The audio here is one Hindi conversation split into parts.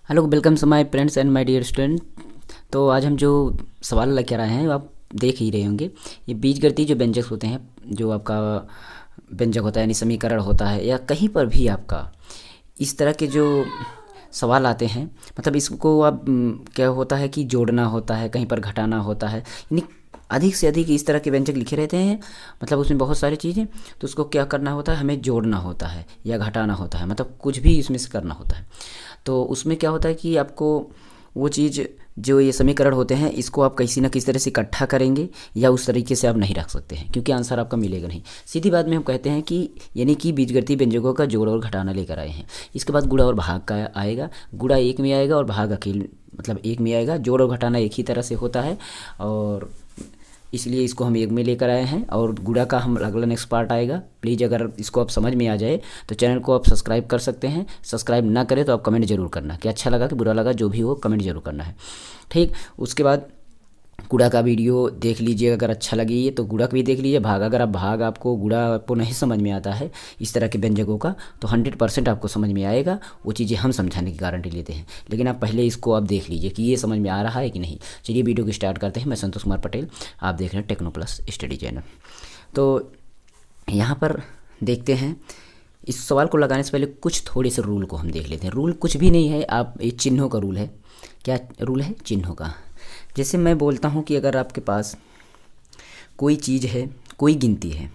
Hello, welcome to my friends and my dear student. तो आज हम जो सवाल लेकर आए हैं वो आप देख ही रहे होंगे। ये बीजगणितीय जो व्यंजक होते हैं, जो आपका व्यंजक होता है यानी समीकरण होता है, या कहीं पर भी आपका इस तरह के जो सवाल आते हैं, मतलब इसको आप क्या होता है कि जोड़ना होता है, कहीं पर घटाना होता है, यानी अधिक से अधिक इस तरह के व्यंजक लिखे रहते हैं। मतलब उसमें बहुत सारी चीज़ें, तो उसको क्या करना होता है, हमें जोड़ना होता है या घटाना होता है, मतलब कुछ भी इसमें से करना होता है। तो उसमें क्या होता है कि आपको वो चीज़, जो ये समीकरण होते हैं, इसको आप किसी ना किसी तरह से इकट्ठा करेंगे या उस तरीके से आप नहीं रख सकते हैं, क्योंकि आंसर आपका मिलेगा नहीं। सीधी बात में हम कहते हैं कि यानी कि बीजगणितीय व्यंजकों का जोड़ और घटाना लेकर आए हैं। इसके बाद गुणा और भाग का आएगा। गुणा एक में आएगा और भाग अकेले मतलब एक में आएगा। जोड़ और घटाना एक ही तरह से होता है, और इसलिए इसको हम एक में लेकर आए हैं। और गुणा का हम अगला नेक्स्ट पार्ट आएगा। प्लीज़ अगर इसको आप समझ में आ जाए तो चैनल को आप सब्सक्राइब कर सकते हैं। सब्सक्राइब ना करें तो आप कमेंट जरूर करना कि अच्छा लगा कि बुरा लगा, जो भी हो कमेंट जरूर करना है, ठीक। उसके बाद गुणा का वीडियो देख लीजिए, अगर अच्छा लगी तो गुणा भी देख लीजिए। भाग, अगर आप भाग आपको गुणा आपको नहीं समझ में आता है इस तरह के व्यंजकों का, तो 100% आपको समझ में आएगा। वो चीज़ें हम समझाने की गारंटी लेते हैं, लेकिन आप पहले इसको आप देख लीजिए कि ये समझ में आ रहा है कि नहीं। चलिए वीडियो को स्टार्ट करते हैं। मैं संतोष कुमार पटेल, आप देख रहे हैं टेक्नो प्लस स्टडी चैनल। तो यहाँ पर देखते हैं, इस सवाल को लगाने से पहले कुछ थोड़े से रूल को हम देख लेते हैं। रूल कुछ भी नहीं है, आप ये चिन्हों का रूल है। क्या रूल है? चिन्हों का। जैसे मैं बोलता हूँ कि अगर आपके पास कोई चीज़ है, कोई गिनती है,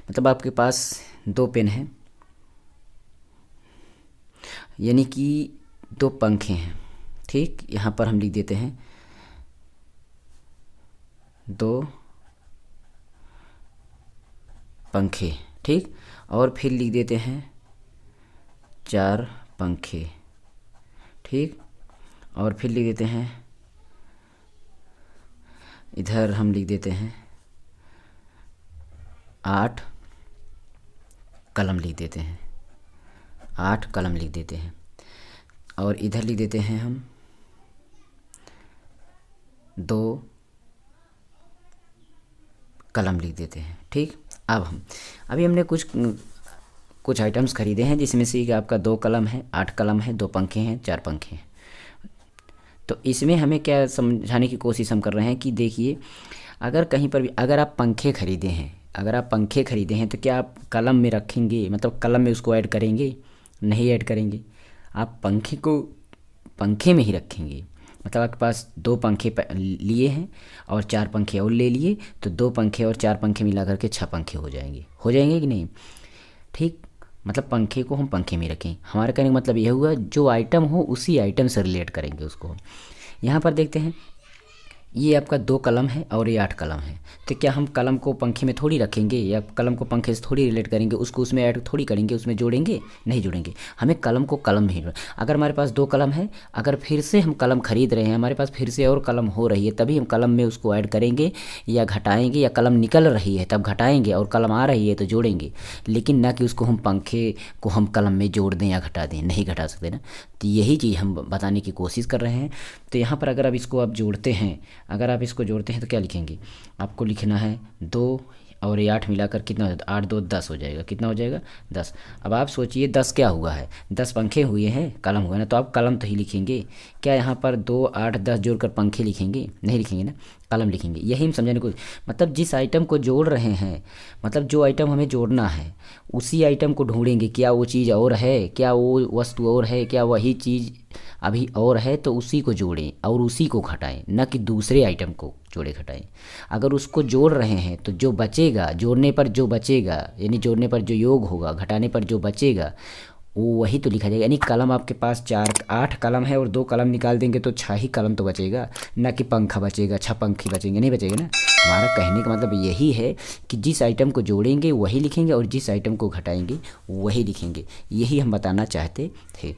मतलब आपके पास 2 पेन हैं, यानी कि 2 पंखे हैं, ठीक। यहाँ पर हम लिख देते हैं 2 पंखे, ठीक। और फिर लिख देते हैं 4 पंखे, ठीक। और फिर लिख देते हैं, इधर हम लिख देते हैं 8 कलम लिख देते हैं, 8 कलम लिख देते हैं। और इधर लिख देते हैं हम 2 कलम लिख देते हैं, ठीक। अब हम अभी हमने कुछ आइटम्स खरीदे हैं, जिसमें से कि आपका 2 कलम है, 8 कलम है, 2 पंखे हैं, 4 पंखे हैं। तो इसमें हमें क्या समझाने की कोशिश हम कर रहे हैं कि देखिए, अगर कहीं पर भी अगर आप पंखे खरीदे हैं, अगर आप पंखे खरीदे हैं तो क्या आप कलम में रखेंगे, मतलब कलम में उसको ऐड करेंगे? नहीं ऐड करेंगे। आप पंखे को पंखे में ही रखेंगे। मतलब आपके पास 2 पंखे लिए हैं और 4 पंखे और ले लिए, तो 2 पंखे और 4 पंखे मिला करके 6 पंखे हो जाएंगे कि नहीं, ठीक। मतलब पंखे को हम पंखे में रखें, हमारे कहने का मतलब यह हुआ जो आइटम हो उसी आइटम से रिलेट करेंगे उसको। यहाँ पर देखते हैं, ये आपका 2 कलम है और ये 8 कलम है। तो क्या हम कलम को पंखे में थोड़ी रखेंगे या कलम को पंखे से थोड़ी रिलेट करेंगे, उसको उसमें ऐड थोड़ी करेंगे, उसमें जोड़ेंगे? नहीं जोड़ेंगे। हमें कलम को कलम में ही अगर हमारे पास 2 कलम है, अगर फिर से हम कलम खरीद रहे हैं, हमारे पास फिर से और कलम हो रही है, तभी हम कलम में उसको ऐड करेंगे या घटाएंगे, या कलम निकल रही है तब घटाएंगे और कलम आ रही है तो जोड़ेंगे। लेकिन ना कि उसको हम पंखे को हम कलम में जोड़ दें या घटा दें, नहीं घटा सकते ना। तो यही चीज़ हम बताने की कोशिश कर रहे हैं। तो यहाँ पर अगर अब इसको आप जोड़ते हैं, अगर आप इसको जोड़ते हैं तो क्या लिखेंगे? आपको लिखना है 2 और ये 8 मिलाकर कितना हो जाता है? 8 2 10 हो जाएगा। कितना हो जाएगा? 10। अब आप सोचिए 10 क्या हुआ है? 10 पंखे हुए हैं, कलम हुआ ना, तो आप कलम तो ही लिखेंगे। क्या यहाँ पर 2 8 10 जोड़कर पंखे लिखेंगे? नहीं लिखेंगे ना, कलम लिखेंगे। यही हम समझाने को, मतलब जिस आइटम को जोड़ रहे हैं, मतलब जो आइटम हमें जोड़ना है उसी आइटम को ढूंढेंगे। क्या वो चीज़ और है, क्या वो वस्तु और है, क्या वही चीज़ अभी और है, तो उसी को जोड़ें और उसी को घटाएं, न कि दूसरे आइटम को जोड़े घटाएं। अगर उसको जोड़ रहे हैं तो जो बचेगा, जोड़ने पर जो बचेगा, यानी जोड़ने पर जो योग होगा, घटाने पर जो बचेगा, वो वही तो लिखा जाएगा। यानी कलम आपके पास 8 कलम है और 2 कलम निकाल देंगे तो 6 ही कलम तो बचेगा, ना कि पंखा बचेगा, 6 पंखे बचेंगे, नहीं बचेगा ना। हमारा कहने का मतलब यही है कि जिस आइटम को जोड़ेंगे वही लिखेंगे और जिस आइटम को घटाएंगे वही लिखेंगे। यही हम बताना चाहते थे।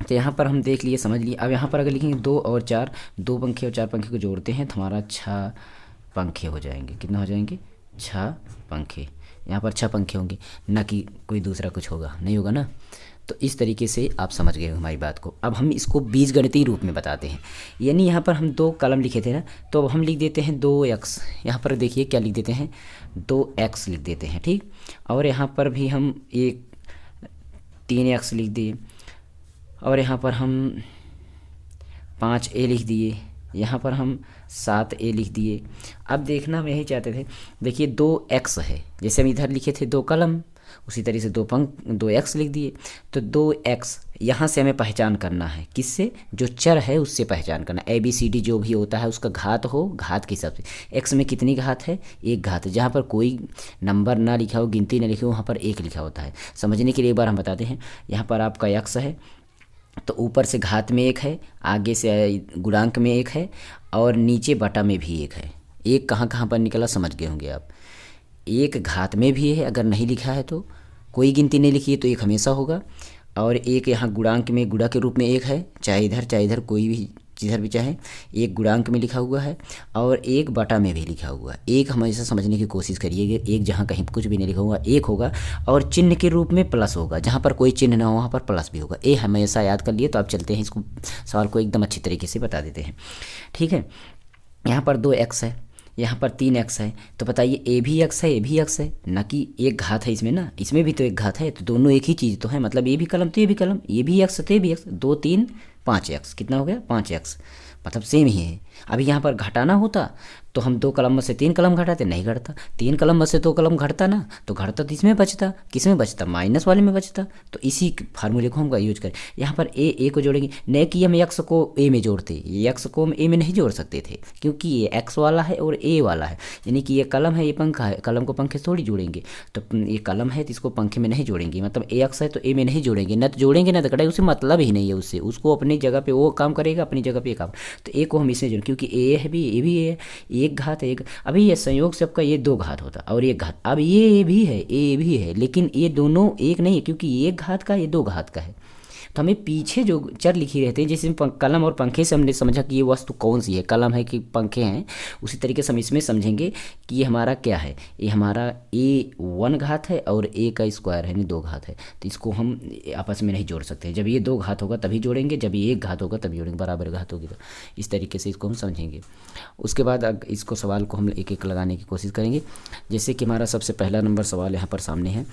तो यहाँ पर हम देख लिए, समझ लिए। अब यहाँ पर अगर लिखेंगे 2 और 4, 2 पंखे और 4 पंखे को जोड़ते हैं तो हमारा 6 पंखे हो जाएंगे। कितना हो जाएंगे? 6 पंखे। यहाँ पर 6 पंखे होंगे, ना कि कोई दूसरा कुछ होगा, नहीं होगा ना। तो इस तरीके से आप समझ गए हमारी बात को। अब हम इसको बीजगणितीय रूप में बताते हैं। यानी यहाँ पर हम 2 कलम लिखे थे ना, तो अब हम लिख देते हैं 2x। यहाँ पर देखिए क्या लिख देते हैं, 2x लिख देते हैं, ठीक। और यहाँ पर भी हम एक 3x लिख दिए, और यहाँ पर हम 5a लिख दिए, यहाँ पर हम 7a लिख दिए। अब देखना हम यही चाहते थे, देखिए 2x है, जैसे हम इधर लिखे थे 2 कलम, उसी तरीके से 2x लिख दिए। तो 2x यहाँ से हमें पहचान करना है, किससे? जो चर है उससे पहचान करना। ABCD जो भी होता है उसका घात हो, घात के हिसाब से। x में कितनी घात है? 1 घात। जहाँ पर कोई नंबर ना लिखा हो, गिनती ना लिखी हो, वहाँ पर 1 लिखा होता है। समझने के लिए एक बार हम बताते हैं। यहाँ पर आपका x है, तो ऊपर से घात में 1 है, आगे से गुणांक में 1 है, और नीचे बटा में भी 1 है। 1 कहाँ कहाँ पर निकला समझ गए होंगे आप। 1 घात में भी है, अगर नहीं लिखा है तो, कोई गिनती नहीं लिखी है तो 1 हमेशा होगा। और 1 यहाँ गुणांक में, गुणा के रूप में 1 है, चाहे इधर कोई भी जिधर भी चाहे। 1 गुणांक में लिखा हुआ है और 1 बटा में भी लिखा हुआ है। 1 हमेशा समझने की कोशिश करिएगा, 1 जहाँ कहीं कुछ भी नहीं लिखा हुआ 1 होगा, और चिन्ह के रूप में प्लस होगा। जहाँ पर कोई चिन्ह ना हो वहाँ पर प्लस भी होगा। ये हमेशा याद कर लिए। तो आप चलते हैं, इसको सवाल को एकदम अच्छी तरीके से बता देते हैं। ठीक है, यहाँ पर 2x है, यहाँ पर 3x है, तो बताइए a भी x है, a भी x है ना, कि 1 घात है इसमें ना, इसमें भी तो 1 घात है, तो दोनों एक ही चीज़ तो है। मतलब ये भी कलम तो ये भी कलम, ये भी x तो ये भी x, 2 3 5x, कितना हो गया? 5x, मतलब सेम ही है। अभी यहाँ पर घटाना होता तो हम 2 कलम में से 3 कलम घटाते, नहीं घटता। 3 कलम में से 2 कलम घटता ना, तो घटता तो इसमें बचता, किस में बचता? माइनस वाले में बचता। तो इसी फार्मूले को हम यूज करें। यहाँ पर ए को जोड़ेंगे, नहीं कि हम एक्स को ए में जोड़ते, एक्स को हम ए में नहीं जोड़ सकते थे, क्योंकि ये एक्स वाला है और ए वाला है, यानी कि ये कलम है, ये पंखा है। कलम को पंखे से थोड़ी जोड़ेंगे, तो ये कलम है तो इसको पंखे में नहीं जोड़ेंगे, मतलब ए एक्स है तो ए में नहीं जोड़ेंगे, न तो जोड़ेंगे ना तो कटाएंगे, उससे मतलब ही नहीं है उससे। उसको अपनी जगह पे वो काम करेगा, अपनी जगह पे ये काम। तो ए को हम इसमें जोड़ें, क्योंकि ए है भी, ए भी है, 1 घात है 1। अभी ये संयोग से आपका ये 2 घात होता और 1 घात। अब ये भी है, ए भी है, लेकिन ये दोनों एक नहीं है, क्योंकि 1 घात का, ये 2 घात का है। तो हमें पीछे जो चर लिखी रहते हैं, जैसे कलम और पंखे से हमने समझा कि ये वस्तु कौन सी है, कलम है कि पंखे हैं, उसी तरीके से हम इसमें समझेंगे कि ये हमारा क्या है। ये हमारा A1 घात है और A का स्क्वायर है, यानी 2 घात है। तो इसको हम आपस में नहीं जोड़ सकते। जब ये 2 घात होगा तभी जोड़ेंगे, जब ये 1 घात होगा तभी जोड़ेंगे, बराबर घात होगी तो। इस तरीके से इसको हम समझेंगे। उसके बाद इसको सवाल को हम एक एक लगाने की कोशिश करेंगे। जैसे कि हमारा सबसे पहला नंबर सवाल यहाँ पर सामने है।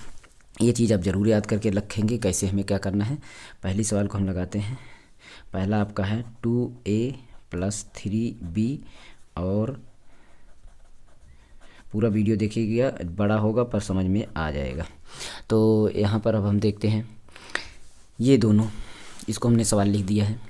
ये चीज़ आप ज़रूर याद करके रखेंगे कैसे हमें क्या करना है। पहली सवाल को हम लगाते हैं। पहला आपका है 2a + 3b, और पूरा वीडियो देखिएगा, बड़ा होगा पर समझ में आ जाएगा। तो यहाँ पर अब हम देखते हैं ये दोनों, इसको हमने सवाल लिख दिया है।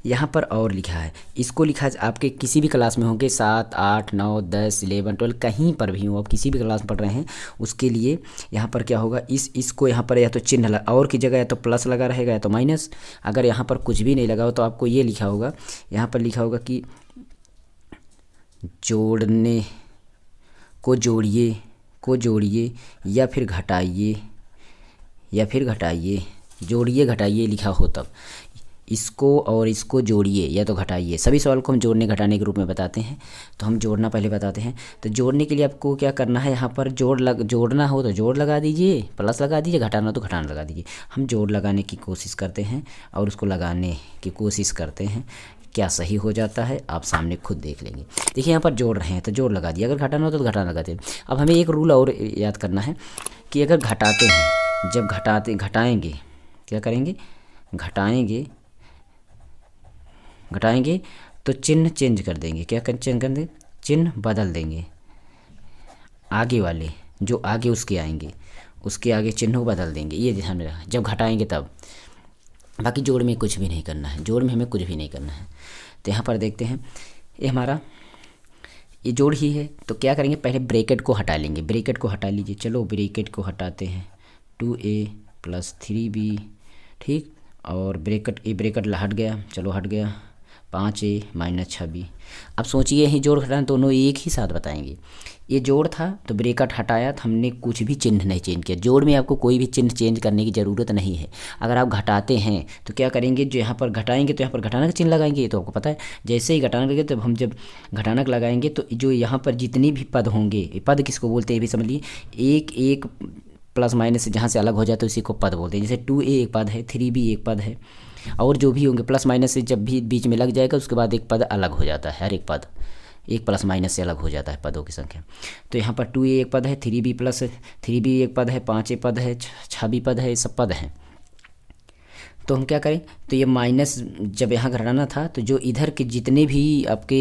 यहाँ पर और लिखा है, इसको लिखा है आपके किसी भी क्लास में होंगे, 7 8 9 10 11 12, कहीं पर भी हो, आप किसी भी क्लास में पढ़ रहे हैं उसके लिए यहाँ पर क्या होगा, इसको यहाँ पर या तो चिन्ह और की जगह या तो प्लस लगा रहेगा या तो माइनस। अगर यहाँ पर कुछ भी नहीं लगा हो तो आपको ये लिखा होगा, यहाँ पर लिखा होगा कि जोड़ने को जोड़िए या फिर घटाइए, जोड़िए घटाइए लिखा हो तब इसको और इसको जोड़िए या तो घटाइए। सभी सवाल को हम जोड़ने घटाने के रूप में बताते हैं। तो हम जोड़ना पहले बताते हैं। तो जोड़ने के लिए आपको क्या करना है, यहाँ पर जोड़ना हो तो जोड़ लगा दीजिए, प्लस लगा दीजिए, घटाना हो तो घटाना लगा दीजिए। हम जोड़ लगाने की कोशिश करते हैं और उसको लगाने की कोशिश करते हैं, क्या सही हो जाता है आप सामने खुद देख लेंगे। देखिए यहाँ पर जोड़ रहे हैं तो जोड़ लगा दिया, अगर घटाना हो तो घटाना लगा दिया। अब हमें एक रूल और याद करना है कि अगर घटाते हैं, जब घटाएंगे क्या करेंगे, घटाएंगे तो चिन्ह चेंज कर देंगे। क्या चेंज कर देंगे? चिन्ह बदल देंगे। आगे वाले जो आगे उसके आएंगे, उसके आगे चिन्ह को बदल देंगे, ये ध्यान में रखना जब घटाएंगे तब। बाकी जोड़ में कुछ भी नहीं करना है, जोड़ में हमें कुछ भी नहीं करना है। तो यहाँ पर देखते हैं, ये हमारा ये जोड़ ही है, तो क्या करेंगे, पहले ब्रैकेट को हटा लेंगे। ब्रैकेट को हटा लीजिए, चलो ब्रैकेट को हटाते हैं। 2a + 3b, ठीक, और ये ब्रैकेट हट गया, चलो हट गया। 5a - 6b। अब सोचिए यही जोड़ घटाना दोनों एक ही साथ बताएंगे। ये जोड़ था तो ब्रैकेट हटाया तो हमने कुछ भी चिन्ह नहीं चेंज किया। जोड़ में आपको कोई भी चिन्ह चेंज करने की ज़रूरत नहीं है। अगर आप घटाते हैं तो क्या करेंगे, जो यहाँ पर घटाएंगे तो यहाँ पर घटाना का चिन्ह लगाएंगे, ये तो आपको पता है। जैसे ही घटाना लगेगा तो हम जब घटाना लगाएंगे तो जो यहाँ पर जितनी भी पद होंगे, पद किसको बोलते हैं ये भी समझ लिए, एक प्लस माइनस से जहाँ से अलग हो जाए तो इसी को पद बोलते हैं। जैसे 2a एक पद है, 3b एक पद है, और जो भी होंगे प्लस माइनस से जब भी बीच में लग जाएगा उसके बाद एक पद अलग हो जाता है। हर एक पद एक प्लस माइनस से अलग हो जाता है पदों की संख्या। तो यहाँ पर 2a एक पद है, 3b एक पद है, 5a पद है, 6b पद है, ये सब पद हैं। तो हम क्या करें, तो ये माइनस जब यहाँ घटाना था तो जो इधर के जितने भी आपके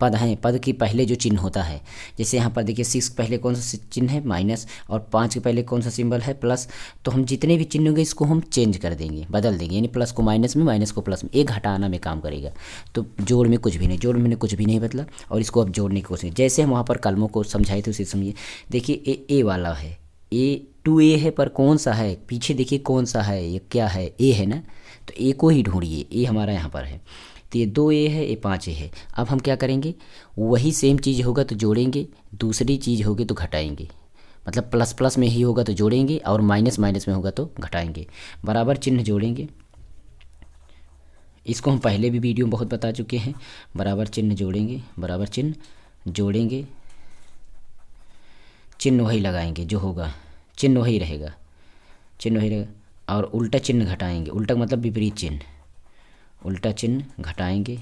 पद हैं, पद के पहले जो चिन्ह होता है, जैसे यहाँ पर देखिए 6 पहले कौन सा चिन्ह है, माइनस, और 5 के पहले कौन सा सिंबल है, प्लस। तो हम जितने भी चिन्ह होंगे इसको हम चेंज कर देंगे, बदल देंगे, यानी प्लस को माइनस में, माइनस को प्लस में, ये घटाना में काम करेगा। तो जोड़ में कुछ भी नहीं, जोड़ में मैंने कुछ भी नहीं बदला, और इसको अब जोड़ने की कोशिश, जैसे हम वहाँ पर कलमों को समझाए थे उसे समझिए। देखिए ए वाला है, ए 2a है, पर कौन सा है, पीछे देखिए कौन सा है, ये क्या है, ए है ना, तो ए को ही ढूंढिए, ए हमारा यहाँ पर है। तो ये 2a है, ये 5a है। अब हम क्या करेंगे, वही सेम चीज़ होगा तो जोड़ेंगे, दूसरी चीज़ होगी तो घटाएंगे, मतलब प्लस प्लस में ही होगा तो जोड़ेंगे, और माइनस माइनस में होगा तो घटाएंगे। बराबर चिन्ह जोड़ेंगे, इसको हम पहले भी वीडियो में बहुत बता चुके हैं। बराबर चिन्ह जोड़ेंगे, बराबर चिन्ह जोड़ेंगे, चिन्ह वही लगाएंगे जो होगा, चिन्ह वही रहेगा, चिन्ह वही रहेगा। और उल्टा चिन्ह घटाएंगे, उल्टा मतलब विपरीत चिन्ह, उल्टा चिन्ह घटाएंगे,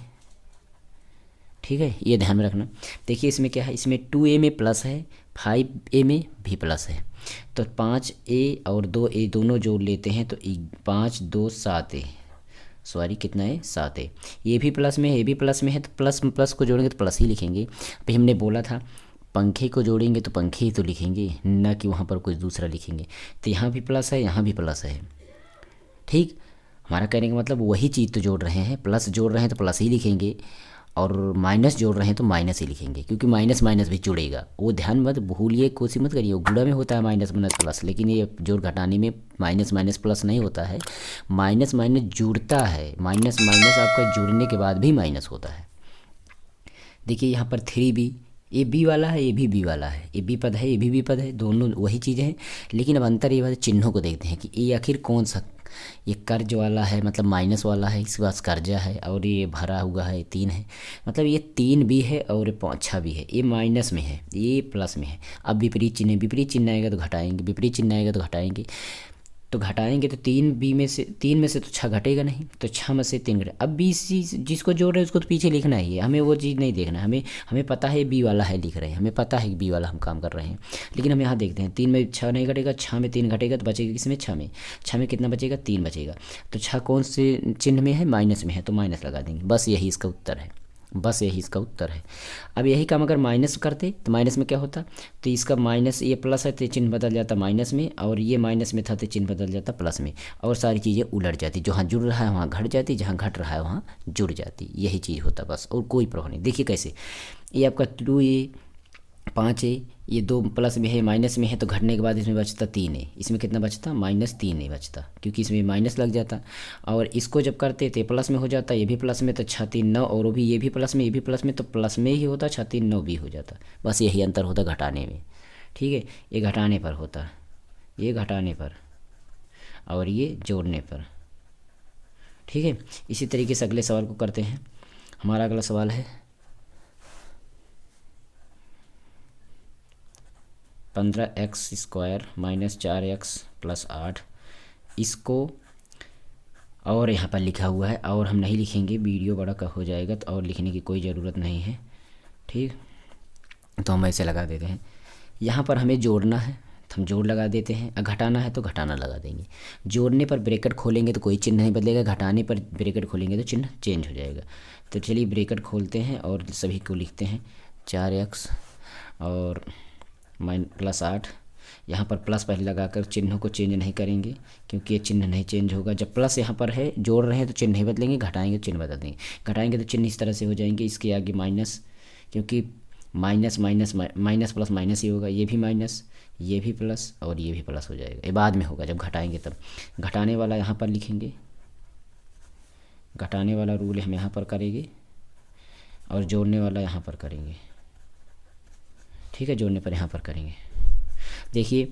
ठीक है, ये ध्यान में रखना। देखिए इसमें क्या है, इसमें 2a में प्लस है, 5a में भी प्लस है, तो 5a और 2a दोनों जोड़ लेते हैं तो 5 2 7a, सॉरी कितना है, 7a। ये भी प्लस में है, ये भी प्लस में है, तो प्लस प्लस को जोड़ेंगे तो प्लस ही लिखेंगे। अभी हमने बोला था पंखे को जोड़ेंगे तो पंखे ही तो लिखेंगे, ना कि वहाँ पर कुछ दूसरा लिखेंगे। तो यहाँ भी प्लस है, यहाँ भी प्लस है, ठीक। हमारा कहने का मतलब वही चीज़ तो जोड़ रहे हैं, प्लस जोड़ रहे हैं तो प्लस ही लिखेंगे, और माइनस जोड़ रहे हैं तो माइनस ही लिखेंगे, क्योंकि माइनस माइनस भी जुड़ेगा। वो ध्यान मत भूलिए, कोशिश मत करिए, गुणा में होता है माइनस माइनस प्लस, लेकिन ये जोड़ घटाने में माइनस माइनस प्लस नहीं होता है, माइनस माइनस जुड़ता है, माइनस माइनस आपका जुड़ने के बाद भी माइनस होता है। देखिए यहाँ पर 3b, ये बी वाला है, ये भी बी वाला है, ये बी पद है, ये भी बी पद है, दोनों वही चीज़ें हैं, लेकिन अब अंतर ये बात चिन्हों को देखते हैं कि ये आखिर कौन सा, ये कर्ज वाला है मतलब माइनस वाला है, इसके पास कर्जा है, और ये भरा हुआ है 3 है, मतलब ये 3 भी है और 5 भी है, ये माइनस में है, ये प्लस में है। अब विपरीत चिन्ह, विपरीत चिन्ह आएगा तो घटाएंगे, विपरीत चिन्ह आएगा तो घटाएंगे, तो घटाएंगे तो 3 में से तो 6 घटेगा नहीं, तो 6 में से 3 घटे। अब बी सी जिसको जोड़ रहे हैं उसको तो पीछे लिखना ही है, हमें वो चीज़ नहीं देखना, हमें पता है बी वाला है लिख रहे हैं, हमें पता है कि बी वाला हम काम कर रहे हैं, लेकिन हम यहाँ देखते हैं 3 में 6 नहीं घटेगा, 6 में 3 घटेगा, तो बचेगा किस में, 6 में, 6 में कितना बचेगा, 3 बचेगा। तो 6 कौन से चिन्ह में है, माइनस में है, तो माइनस लगा देंगे, बस यही इसका उत्तर है, बस यही इसका उत्तर है। अब यही काम अगर माइनस करते तो माइनस में क्या होता, तो इसका माइनस, ये प्लस है तो चिन्ह बदल जाता माइनस में, और ये माइनस में था तो चिन्ह बदल जाता प्लस में, और सारी चीज़ें उलट जाती, जहाँ जुड़ रहा है वहाँ घट जाती, जहाँ घट रहा है वहाँ जुड़ जाती, यही चीज़ होता बस, और कोई प्रभाव नहीं। देखिए कैसे, ये आपका 2a 5a, ये 2 प्लस में है, माइनस में है, तो घटने के बाद इसमें बचता 3a, इसमें कितना बचता, -3a बचता, क्योंकि इसमें माइनस लग जाता। और इसको जब करते तो प्लस में हो जाता, ये भी प्लस में, तो 6 3 9, और वो भी ये भी प्लस में, ये भी प्लस में, तो प्लस में ही होता, 6 3 9 भी हो जाता। बस यही अंतर होता घटाने में, ठीक है, ये घटाने पर होता, ये घटाने पर, और ये जोड़ने पर, ठीक है। इसी तरीके से अगले सवाल को करते हैं। हमारा अगला सवाल है 15x² - 4x + 8, इसको, और यहाँ पर लिखा हुआ है, और हम नहीं लिखेंगे, वीडियो बड़ा का हो जाएगा, तो और लिखने की कोई ज़रूरत नहीं है, ठीक। तो हम ऐसे लगा देते हैं, यहाँ पर हमें जोड़ना है तो हम जोड़ लगा देते हैं, घटाना है तो घटाना लगा देंगे। जोड़ने पर ब्रैकेट खोलेंगे तो कोई चिन्ह नहीं बदलेगा, घटाने पर ब्रैकेट खोलेंगे तो चिन्ह चेंज हो जाएगा। तो चलिए ब्रैकेट खोलते हैं और सभी को लिखते हैं, 4x और +8, यहाँ पर प्लस पहले लगाकर चिन्हों को चेंज नहीं करेंगे, क्योंकि ये चिन्ह नहीं चेंज होगा। जब प्लस यहाँ पर है, जोड़ रहे हैं तो चिन्ह नहीं बदलेंगे, घटाएंगे तो चिन्ह बदल देंगे। घटाएंगे तो चिन्ह इस तरह से हो जाएंगे, इसके आगे माइनस, क्योंकि minus minus minus plus minus ही होगा, ये भी माइनस, ये भी प्लस, और ये भी प्लस हो जाएगा। ये बाद में होगा जब घटाएंगे, तब घटाने वाला यहाँ पर लिखेंगे, घटाने वाला रूल हम यहाँ पर करेंगे, और जोड़ने वाला यहाँ पर करेंगे, ठीक है, जोड़ने पर यहाँ पर करेंगे। देखिए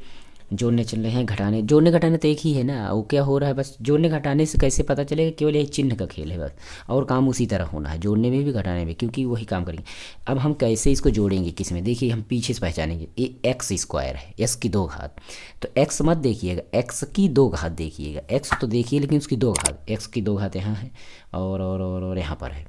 जोड़ने चल रहे हैं, घटाने, जोड़ने घटाने तो एक ही है ना, वो क्या हो रहा है, बस जोड़ने घटाने से कैसे पता चलेगा, केवल यही चिन्ह का खेल है बस, और काम उसी तरह होना है, जोड़ने में भी घटाने में, क्योंकि वही काम करेंगे। अब हम कैसे इसको जोड़ेंगे, किस में, देखिए हम पीछे से पहचानेंगे, ये x² है, x की 2 घात, तो x मत देखिएगा, x की 2 घात देखिएगा, x तो देखिए लेकिन उसकी 2 घात, x की 2 घात यहाँ है, और यहाँ पर है,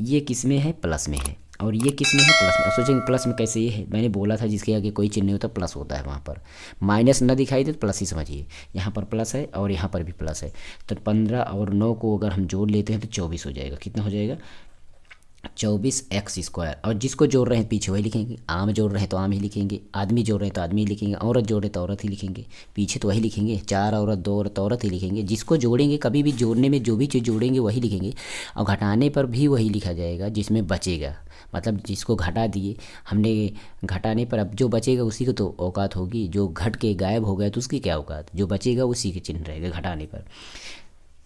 ये किस में है, प्लस में है। और ये किस में है, प्लस में। अब सोचेंगे प्लस में कैसे, ये है मैंने बोला था जिसके आगे कोई चिन्ह नहीं होता प्लस होता है वहाँ पर। माइनस ना दिखाई दे तो प्लस ही समझिए, यहाँ पर प्लस है और यहाँ पर भी प्लस है। तो 15 और 9 को अगर हम जोड़ लेते हैं तो 24 हो जाएगा। कितना हो जाएगा, 24x²। और जिसको जोड़ रहे हैं पीछे वही लिखेंगे, आम जोड़ रहे हैं तो आम ही लिखेंगे, आदमी जोड़ रहे हैं तो आदमी ही लिखेंगे, औरत जोड़ रहे हैं तो औरत ही लिखेंगे, पीछे तो वही लिखेंगे, 4 औरत 2 औरत औरत ही लिखेंगे। जिसको जोड़ेंगे कभी भी जोड़ने में जो भी चीज़ जोड़ेंगे वही लिखेंगे, और घटाने पर भी वही लिखा जाएगा जिसमें बचेगा। मतलब जिसको घटा दिए हमने, घटाने पर अब जो बचेगा उसी को तो औकात होगी, जो घट के गायब हो गया तो उसकी क्या औकात, जो बचेगा उसी के चिन्ह रहेगा घटाने पर।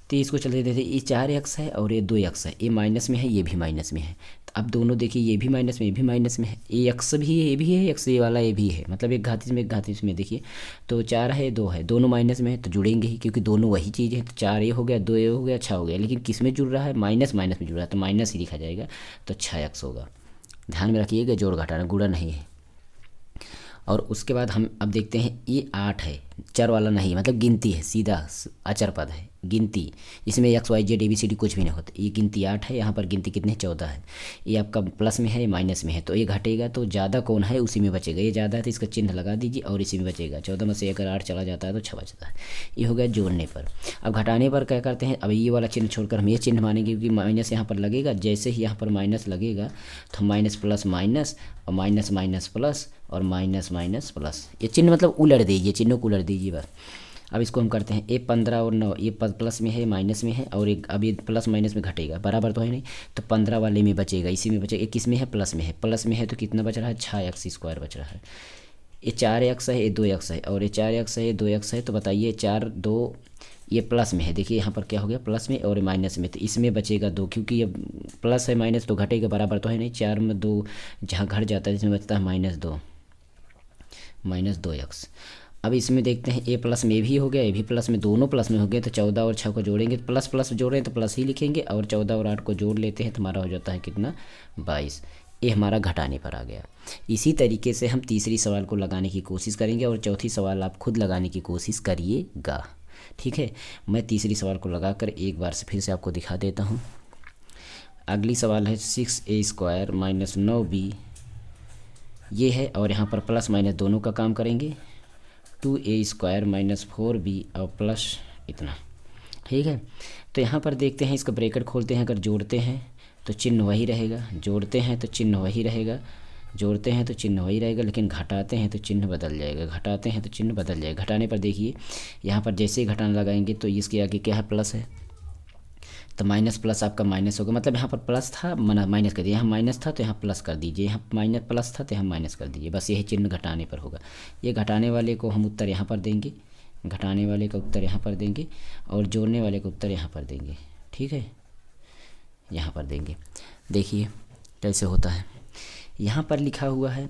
तो इसको चलते देते, ये 4x है और ये 2x है, ये माइनस में है ये भी माइनस में है। तो अब दोनों देखिए, ये भी माइनस में ये भी माइनस में है, ये x भी है ये भी है, x ये वाला ये भी है, मतलब एक घातीय में एक घातीय में देखिए। तो 4 है 2 है, दोनों माइनस में है तो जुड़ेंगे ही, क्योंकि दोनों वही चीज़ है। तो 4 ये हो गया 2 ये हो गया 6 हो गया, लेकिन किस में जुड़ रहा है, माइनस माइनस में जुड़ रहा है तो माइनस ही लिखा जाएगा। तो 6x होगा। ध्यान में रखिएगा, जोड़ घटाना गुणा नहीं है। और उसके बाद हम अब देखते हैं, ये 8 है, चर वाला नहीं, मतलब गिनती है, सीधा अचर पद है, गिनती। इसमें XYZ ABCD कुछ भी नहीं होता, ये गिनती 8 है, यहाँ पर गिनती कितने 14 है। ये आपका प्लस में है, ये माइनस में है, तो ये घटेगा तो ज़्यादा कौन है उसी में बचेगा, ये ज़्यादा है तो इसका चिन्ह लगा दीजिए और इसी में बचेगा। 14 में से अगर 8 चला जाता है तो 6 बचता है। ये हो गया जोड़ने पर। अब घटाने पर क्या करते हैं, अब ये वाला चिन्ह छोड़कर हम ये चिन्ह मानेंगे, क्योंकि माइनस यहाँ पर लगेगा, जैसे ही यहाँ पर माइनस लगेगा तो माइनस प्लस माइनस और माइनस माइनस प्लस और माइनस माइनस प्लस, ये चिन्ह मतलब उलट दीजिए, चिन्हों को उलट दीजिए बस। अब इसको हम करते हैं, ये 15 और 9, ये प्लस में है माइनस में है, और एक अब ये प्लस माइनस में घटेगा, बराबर तो है नहीं, तो 15 वाले में बचेगा, इसी में बचेगा। ये किस में है, प्लस में है, प्लस में है तो कितना बच रहा है, 6x² बच रहा है। ये 4x है ये 2x है, और ये 4x है ये 2x है, तो बताइए 4 2, ये प्लस में है, देखिए यहाँ पर क्या हो गया प्लस में और माइनस में, तो इसमें बचेगा 2, क्योंकि ये प्लस है माइनस तो घटेगा, बराबर तो है नहीं। 4 में 2 जहाँ घट जाता है इसमें बचता है -2x। अब इसमें देखते हैं, ए प्लस में भी हो गया, ये भी प्लस में, दोनों प्लस में हो गए, तो 14 और 6 को जोड़ेंगे, प्लस प्लस जोड़ रहे हैं तो प्लस ही लिखेंगे, और 14 और 8 को जोड़ लेते हैं तो हमारा हो जाता है कितना, 22। ये हमारा घटाने पर आ गया। इसी तरीके से हम तीसरी सवाल को लगाने की कोशिश करेंगे, और चौथी सवाल आप खुद लगाने की कोशिश करिएगा, ठीक है। मैं तीसरी सवाल को लगाकर एक बार से फिर से आपको दिखा देता हूँ। अगली सवाल है 6a² - 9b, ये है, और यहाँ पर प्लस माइनस दोनों का काम करेंगे, 2a² - 4b और प्लस इतना, ठीक है। तो यहाँ पर देखते हैं, इसका ब्रैकेट खोलते हैं, अगर जोड़ते हैं तो चिन्ह वही रहेगा, जोड़ते हैं तो चिन्ह वही रहेगा, जोड़ते हैं तो चिन्ह वही रहेगा, लेकिन घटाते हैं तो चिन्ह बदल जाएगा, घटाते हैं तो चिन्ह बदल जाएगा। घटाने पर देखिए, यहाँ पर जैसे ही घटाना लगाएंगे तो इसके आगे क्या है, प्लस है, तो माइनस प्लस आपका माइनस होगा, मतलब यहाँ पर प्लस था माइनस कर दिया, यहाँ माइनस था तो यहाँ प्लस कर दीजिए, यहाँ माइनस प्लस था तो यहाँ माइनस कर दीजिए, बस यही चिन्ह घटाने पर होगा। ये घटाने वाले को हम उत्तर यहाँ पर देंगे, घटाने वाले का उत्तर यहाँ पर देंगे, और जोड़ने वाले का उत्तर यहाँ पर देंगे, ठीक है, यहाँ पर देंगे। देखिए कैसे होता है, यहाँ पर लिखा हुआ है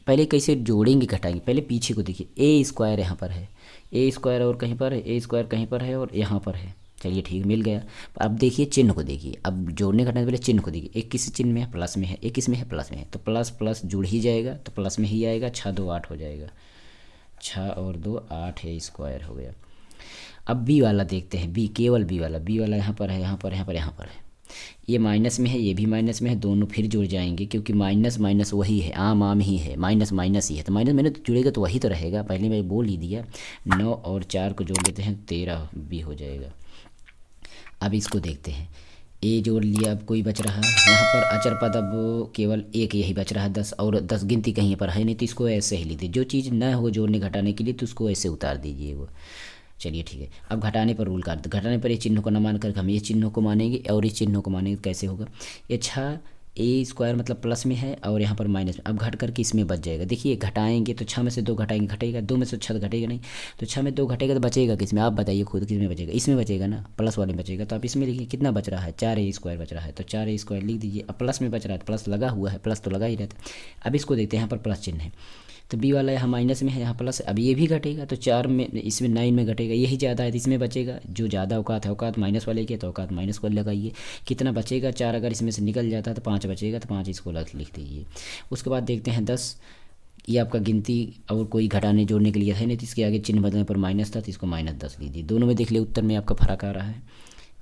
पहले कैसे जोड़ेंगे घटाएंगे, पहले पीछे को देखिए, a² यहाँ पर है, a² और कहीं पर है, a² कहीं पर है और यहाँ पर है, चलिए ठीक मिल गया। अब देखिए चिन्ह को देखिए, अब जोड़ने घटाने से पहले चिन्ह को देखिए, एक किसी चिन्ह में है, प्लस में है, एक किस में है, प्लस में है, तो प्लस प्लस जुड़ ही जाएगा, तो प्लस में ही आएगा, 6 2 8 हो जाएगा, 6 और 2 8 है, स्क्वायर हो गया। अब बी वाला देखते हैं, बी केवल बी वाला यहाँ पर है, यहाँ पर यहाँ पर यहाँ पर है, ये माइनस में है ये भी माइनस में है, दोनों फिर जुड़ जाएंगे, क्योंकि माइनस माइनस वही है, आम आम ही है, माइनस माइनस ही है, तो माइनस मैंने तो जुड़ेगा तो वही तो रहेगा, पहले मैं बोल ही दिया। 9 और 4 को जोड़ लेते हैं, 13 भी हो जाएगा। अब इसको देखते हैं, ए जोड़ लिया, अब कोई बच रहा है यहाँ पर अचर पद, अब केवल एक यही बच रहा है, 10, और 10 गिनती कहीं पर है नहीं, तो इसको ऐसे ही लीजिए, जो चीज़ न हो जोड़ने घटाने के लिए तो उसको ऐसे उतार दीजिए वो, चलिए ठीक है। अब घटाने पर रूल काट, घटाने पर ये चिन्हों को न मान कर हम ये चिन्हों को मानेंगे और इस चिन्हों को मानेंगे, कैसे होगा, ये 6a² मतलब प्लस में है और यहाँ पर माइनस में, अब घट करके इसमें बच जाएगा। देखिए घटाएंगे तो 6 में से 2 घटाएंगे, घटेगा, 2 में से 6 घटेगा नहीं, तो 6 में 2 घटेगा तो बचेगा किस में, आप बताइए खुद, किस में बचेगा, इसमें बचेगा ना, प्लस वाले में बचेगा। तो आप इसमें लिखिए कितना बच रहा है, 4a² बच रहा है, तो 4a² लिख दीजिए। अब प्लस में बच रहा है, प्लस लगा हुआ है, प्लस तो लगा ही रहता है। अब इसको देखते हैं, यहाँ पर प्लस चिन्ह है, तो बी वाला यहाँ माइनस में है, यहाँ प्लस है, अब ये भी घटेगा, तो 4 में इसमें 9 में घटेगा, यही ज़्यादा है तो इसमें बचेगा, जो ज़्यादा औकात है, औकात माइनस वाले की है तो औकात माइनस को लगाइए, कितना बचेगा, 4 अगर इसमें से निकल जाता है तो 5 बचेगा, तो 5 इसको लिख दीजिए। उसके बाद देखते हैं 10, ये आपका गिनती और कोई घटाने जोड़ने के लिए है नहीं, तो इसके आगे चिन्ह बदलने पर माइनस था तो इसको -10 लीजिए, दोनों में देख लिया उत्तर में आपका फर्क आ रहा है,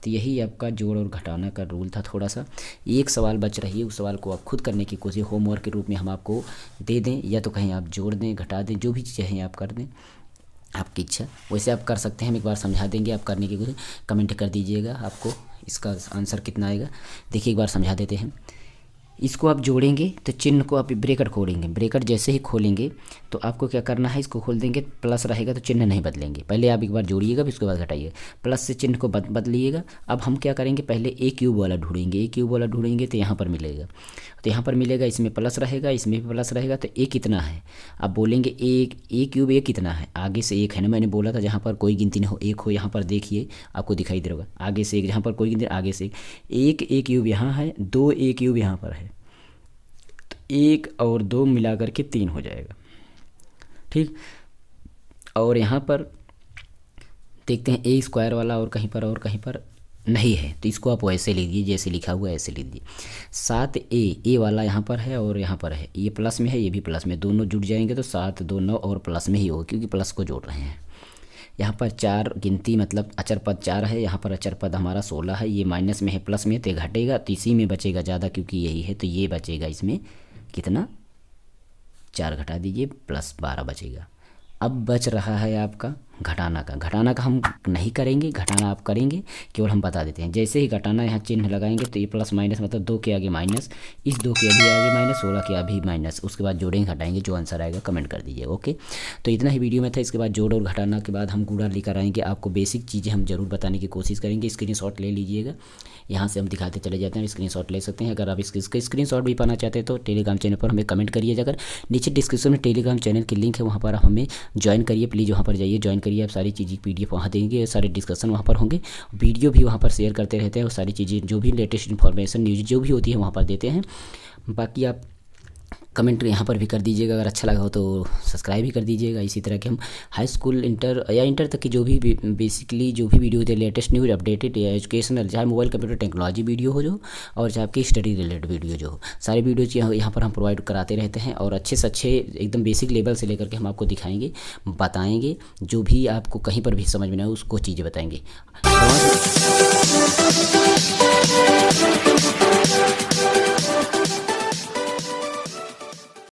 तो यही आपका जोड़ और घटाना का रूल था। थोड़ा सा एक सवाल बच रही है, उस सवाल को आप खुद करने की कोशिश होमवर्क के रूप में हम आपको दे दें, या तो कहीं आप जोड़ दें, घटा दें, जो भी चाहें आप कर दें, आपकी इच्छा। वैसे आप कर सकते हैं, हम एक बार समझा देंगे, आप करने की कोशिश कमेंट कर दीजिएगा आपको इसका आंसर कितना आएगा। देखिए एक बार समझा देते हैं। इसको आप जोड़ेंगे तो चिन्ह को आप ब्रैकेट खोलेंगे, ब्रैकेट जैसे ही खोलेंगे तो आपको क्या करना है, इसको खोल देंगे, प्लस रहेगा तो चिन्ह नहीं बदलेंगे। पहले आप एक बार जोड़िएगा फिर उसके बाद घटाइएगा, प्लस से चिन्ह को बदलिएगा। अब हम क्या करेंगे, पहले ए क्यूब वाला ढूंढेंगे, ए क्यूब वाला ढूंढेंगे तो यहाँ पर मिलेगा, तो यहाँ पर मिलेगा, इसमें प्लस रहेगा, इसमें भी प्लस रहेगा, तो ए कितना है। अब बोलेंगे ए क्यूब ए कितना है, आगे से एक है ना, मैंने बोला था जहाँ पर कोई गिनती नहीं हो एक हो, यहाँ पर देखिए आपको दिखाई दे रहा होगा, आगे से एक, जहाँ पर कोई गिनती आगे से एक, ए क्यूब यहाँ है, 2 ए क्यूब यहाँ पर है, एक और 2 मिलाकर के 3 हो जाएगा, ठीक। और यहाँ पर देखते हैं ए स्क्वायर वाला और कहीं पर नहीं है, तो इसको आप वैसे लीजिए जैसे लिखा हुआ है ऐसे लीजिए। 7 ए वाला यहाँ पर है और यहाँ पर है, ये प्लस में है ये भी प्लस में, दोनों जुड़ जाएंगे तो 7 2 9 और प्लस में ही होगा क्योंकि प्लस को जोड़ रहे हैं। यहाँ पर 4 गिनती मतलब अचर पद 4 है, यहाँ पर अचर पद हमारा 16 है, ये माइनस में है प्लस में, तो घटेगा, तो इसी में बचेगा ज़्यादा क्योंकि यही है, तो ये बचेगा इसमें कितना, 4 घटा दीजिए प्लस 12 बचेगा। अब बच रहा है आपका घटाना का। घटाना का हम नहीं करेंगे, घटाना आप करेंगे, केवल हम बता देते हैं। जैसे ही घटाना यहाँ चिन्ह लगाएंगे तो ये प्लस माइनस मतलब 2 के आगे माइनस, इस 2 के अभी आगे माइनस, 16 के अभी माइनस, उसके बाद जोड़ेंगे घटाएंगे, जो आंसर आएगा कमेंट कर दीजिए। ओके, तो इतना ही वीडियो में था। इसके बाद जोड़ और घटाना के बाद हम गुणा लेकर आएंगे, आपको बेसिक चीज़ें हम जरूर बताने की कोशिश करेंगे। स्क्रीनशॉट ले लीजिएगा, यहाँ से हम दिखाते चले जाते हैं, स्क्रीनशॉट ले सकते हैं। अगर आप इसका स्क्रीनशॉट भी पाना चाहते हैं तो टेलीग्राम चैनल पर हमें कमेंट करिए। अगर नीचे डिस्क्रिप्शन में टेलीग्राम चैनल की लिंक है, वहाँ पर आप हमें ज्वाइन करिए, प्लीज़ वहाँ पर जाइए, ज्वाइन करिए। आप सारी चीज़ें PDF वहाँ देंगे, सारे डिस्कशन वहाँ पर होंगे, वीडियो भी वहाँ पर शेयर करते रहते हैं, और सारी चीज़ें जो भी लेटेस्ट इन्फॉर्मेशन न्यूज़ जो भी होती है वहाँ पर देते हैं। बाकी आप कमेंट यहाँ पर भी कर दीजिएगा, अगर अच्छा लगा हो तो सब्सक्राइब भी कर दीजिएगा। इसी तरह के हम हाई स्कूल इंटर या इंटर तक की जो भी बेसिकली जो भी वीडियो होती है, लेटेस्ट न्यूज़ अपडेटेड या एजुकेशनल, चाहे मोबाइल कंप्यूटर टेक्नोलॉजी वीडियो हो जो, और चाहे आपकी स्टडी रिलेटेड वीडियो जो हो, सारे वीडियोज यहाँ पर हम प्रोवाइड कराते रहते हैं। और अच्छे से अच्छे एकदम बेसिक लेवल से लेकर के हम आपको दिखाएंगे, बताएँगे, जो भी आपको कहीं पर भी समझ में ना हो उसको चीज़ें बताएँगे।